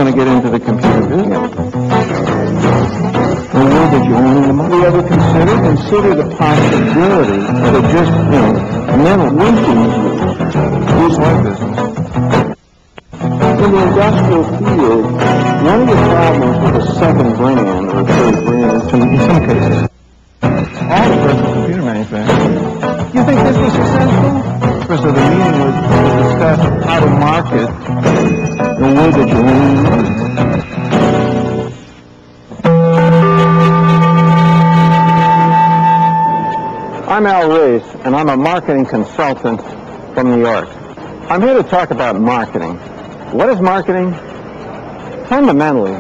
going to get into the computer business. The way that you earn the money. You ever consider the possibility of just, mental weekends use my business. In the industrial field, one of the problems with a second brand or a third brand, in some cases, all the personal computer manufacturers. You think this was successful? Because of the meeting was discuss how to market the way that you earn money. I'm Ries, and I'm a marketing consultant from New York. I'm here to talk about marketing. What is marketing? Fundamentally,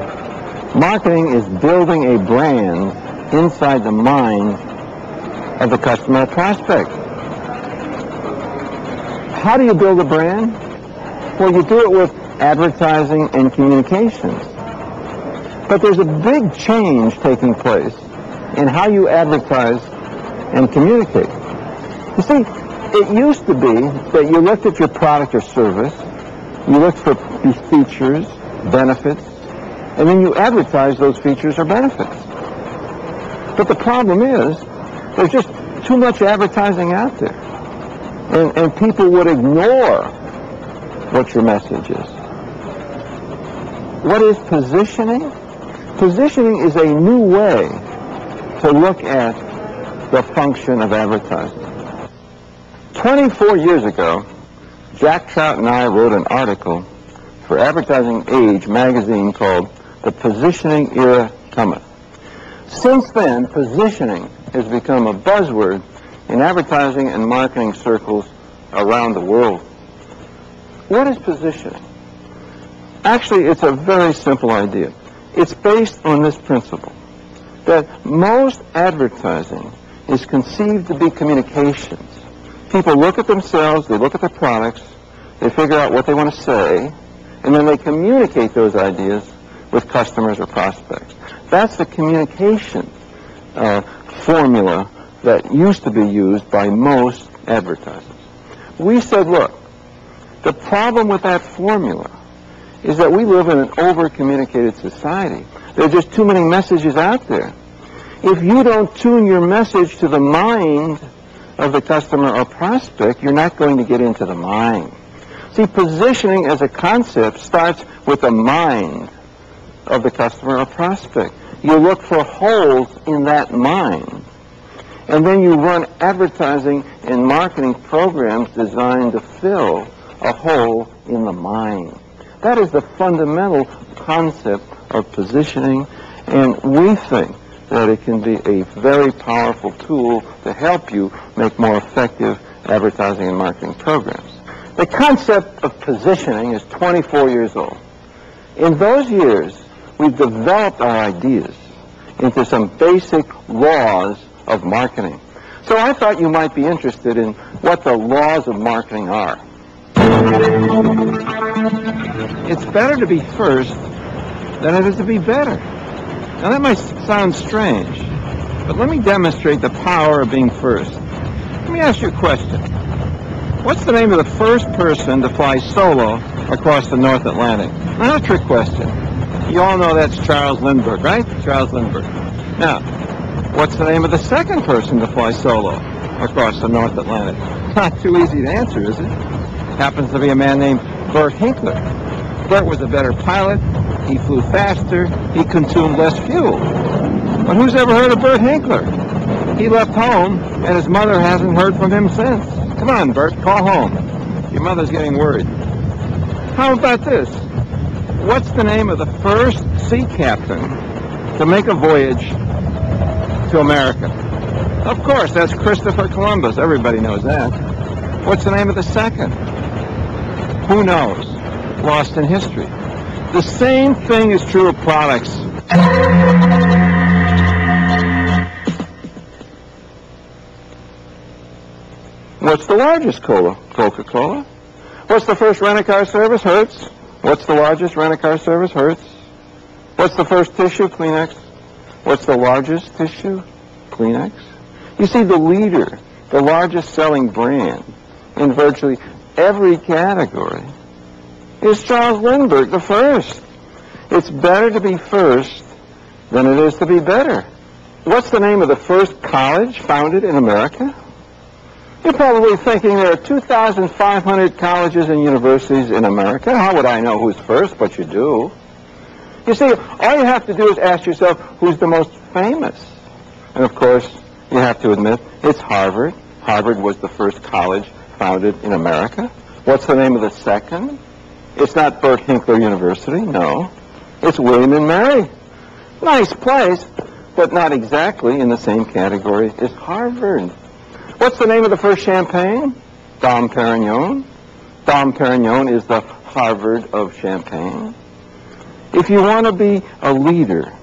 marketing is building a brand inside the mind of the customer or prospect. How do you build a brand? Well, you do it with advertising and communications. But there's a big change taking place in how you advertise and communicate. You see, it used to be that you looked at your product or service, you looked for these features, benefits, and then you advertise those features or benefits. But the problem is, there's just too much advertising out there. And people would ignore what your message is. What is positioning? Positioning is a new way to look at the function of advertising. 24 years ago, Jack Trout and I wrote an article for Advertising Age magazine called The Positioning Era Cometh. Since then, positioning has become a buzzword in advertising and marketing circles around the world. What is positioning? Actually, it's a very simple idea. It's based on this principle, that most advertising is conceived to be communications. People look at themselves, they look at their products, they figure out what they want to say, and then they communicate those ideas with customers or prospects. That's the communication formula that used to be used by most advertisers. We said, look, the problem with that formula is that we live in an over-communicated society. There are just too many messages out there. If you don't tune your message to the mind of the customer or prospect, you're not going to get into the mind. See, positioning as a concept starts with the mind of the customer or prospect. You look for holes in that mind, and then you run advertising and marketing programs designed to fill a hole in the mind. That is the fundamental concept of positioning, and we think that it can be a very powerful tool to help you make more effective advertising and marketing programs. The concept of positioning is 24 years old. In those years, we've developed our ideas into some basic laws of marketing. So I thought you might be interested in what the laws of marketing are. It's better to be first than it is to be better. Now that might sound strange, but let me demonstrate the power of being first. Let me ask you a question. What's the name of the first person to fly solo across the North Atlantic? Not a trick question. You all know that's Charles Lindbergh, right? Charles Lindbergh. Now, what's the name of the second person to fly solo across the North Atlantic? Not too easy to answer, is it? Happens to be a man named Bert Hinkler. Bert was a better pilot. He flew faster. He consumed less fuel. But who's ever heard of Bert Hinkler? He left home, and his mother hasn't heard from him since. Come on, Bert, call home. Your mother's getting worried. How about this? What's the name of the first sea captain to make a voyage to America? Of course, that's Christopher Columbus. Everybody knows that. What's the name of the second? Who knows? Lost in history. The same thing is true of products. What's the largest cola? Coca-Cola. What's the first rent-a-car service? Hertz. What's the largest rent-a-car service? Hertz. What's the first tissue? Kleenex. What's the largest tissue? Kleenex. You see, the leader, the largest selling brand in virtually every category is Charles Lindbergh, the first. It's better to be first than it is to be better. What's the name of the first college founded in America? You're probably thinking there are 2,500 colleges and universities in America. How would I know who's first? But you do. You see, all you have to do is ask yourself, who's the most famous? And of course, you have to admit, it's Harvard. Harvard was the first college founded in America. What's the name of the second? It's not Burt Hinkler University, no. It's William and Mary. Nice place, but not exactly in the same category as Harvard. What's the name of the first champagne? Dom Perignon. Dom Perignon is the Harvard of champagne. If you want to be a leader,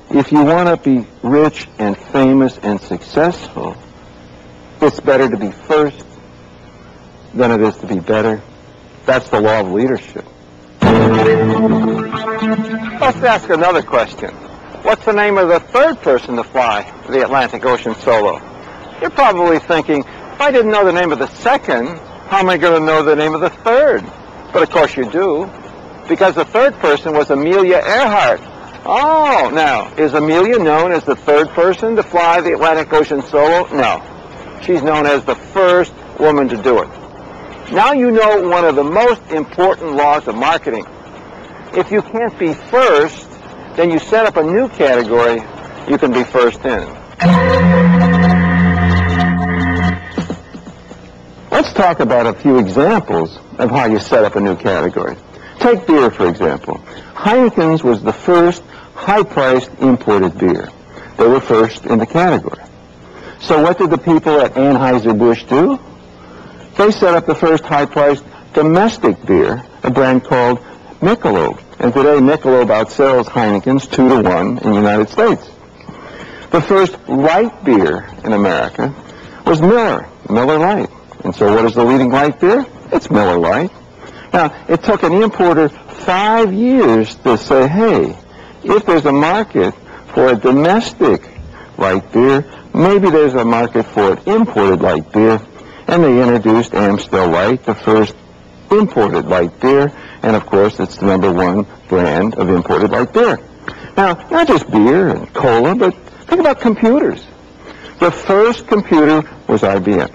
if you want to be rich and famous and successful, it's better to be first than it is to be better. That's the law of leadership. Let's ask another question. What's the name of the third person to fly the Atlantic Ocean solo? You're probably thinking, if I didn't know the name of the second, how am I going to know the name of the third? But of course you do, because the third person was Amelia Earhart. Oh, now, is Amelia known as the third person to fly the Atlantic Ocean solo? No. She's known as the first woman to do it. Now you know one of the most important laws of marketing. If you can't be first, then you set up a new category you can be first in. Let's talk about a few examples of how you set up a new category. Take beer, for example. Heineken's was the first high-priced imported beer. They were first in the category. So what did the people at Anheuser-Busch do? They set up the first high-priced domestic beer, a brand called Michelob. And today Michelob outsells Heineken's 2-1 in the United States. The first light beer in America was Miller Lite. And so what is the leading light beer? It's Miller Lite. Now, it took an importer 5 years to say, hey, if there's a market for a domestic light beer, maybe there's a market for an imported light beer. And they introduced Amstel Light, the first imported light beer. And of course, it's the #1 brand of imported light beer. Now, not just beer and cola, but think about computers. The first computer was IBM.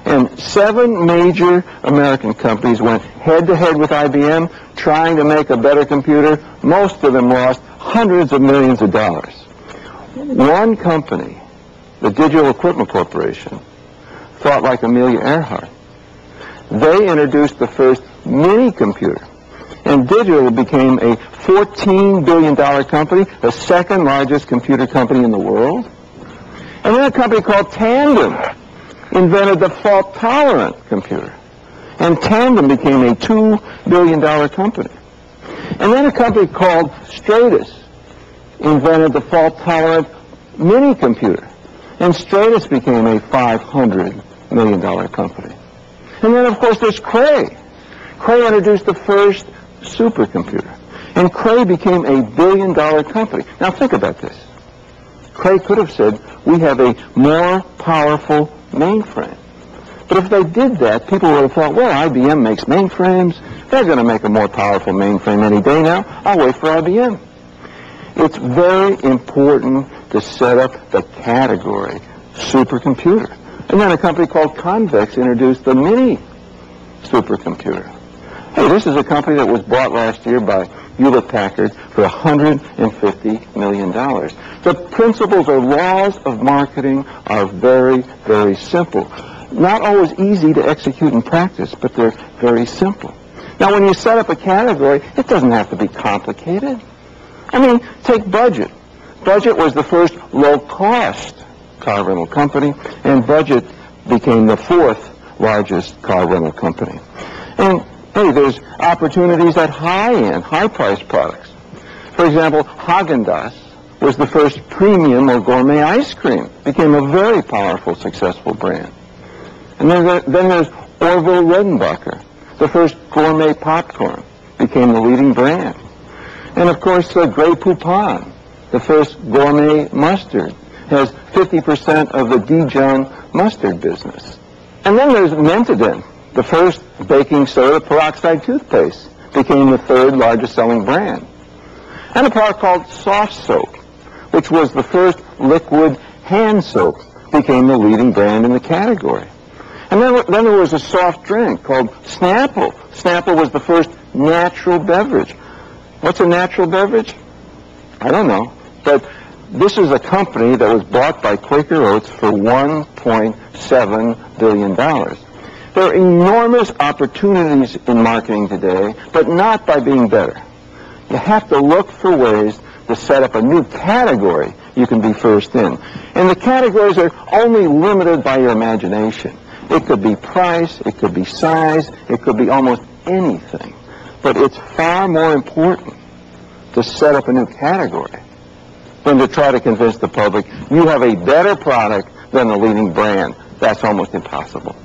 And 7 major American companies went head-to-head with IBM, trying to make a better computer. Most of them lost hundreds of millions of dollars. One company, the Digital Equipment Corporation, thought like Amelia Earhart. They introduced the first mini computer. And Digital became a $14 billion company, the second largest computer company in the world. And then a company called Tandem invented the fault-tolerant computer. And Tandem became a $2 billion company. And then a company called Stratus invented the fault-tolerant mini computer. And Stratus became a $500 million company. And then, of course, there's Cray. Cray introduced the first supercomputer. And Cray became a $1 billion company. Now, think about this. Cray could have said, we have a more powerful mainframe. But if they did that, people would have thought, well, IBM makes mainframes. They're going to make a more powerful mainframe any day now. I'll wait for IBM. It's very important to set up the category supercomputer. And then a company called Convex introduced the mini supercomputer. Hey, this is a company that was bought last year by Hewlett-Packard for $150 million. The principles or laws of marketing are very, very simple. Not always easy to execute in practice, but they're very simple. Now, when you set up a category, it doesn't have to be complicated. I mean, take Budget. Budget was the first low-cost car rental company, and Budget became the 4th largest car rental company. And hey, there's opportunities at high-end, high-priced products. For example, Haagen-Dazs was the first premium or gourmet ice cream. Became a very powerful, successful brand. And then there's Orville Redenbacher, the first gourmet popcorn. Became the leading brand. And of course, Grey Poupon, the first gourmet mustard, has 50% of the Dijon mustard business. And then there's Mentadent, the first baking soda peroxide toothpaste, became the 3rd largest selling brand. And a product called soft soap, which was the first liquid hand soap, became the leading brand in the category. And then there was a soft drink called Snapple. Snapple was the first natural beverage. What's a natural beverage? I don't know. But this is a company that was bought by Quaker Oats for $1.7 billion. There are enormous opportunities in marketing today, but not by being better. You have to look for ways to set up a new category you can be first in. And the categories are only limited by your imagination. It could be price, it could be size, it could be almost anything. But it's far more important to set up a new category than to try to convince the public you have a better product than the leading brand. That's almost impossible.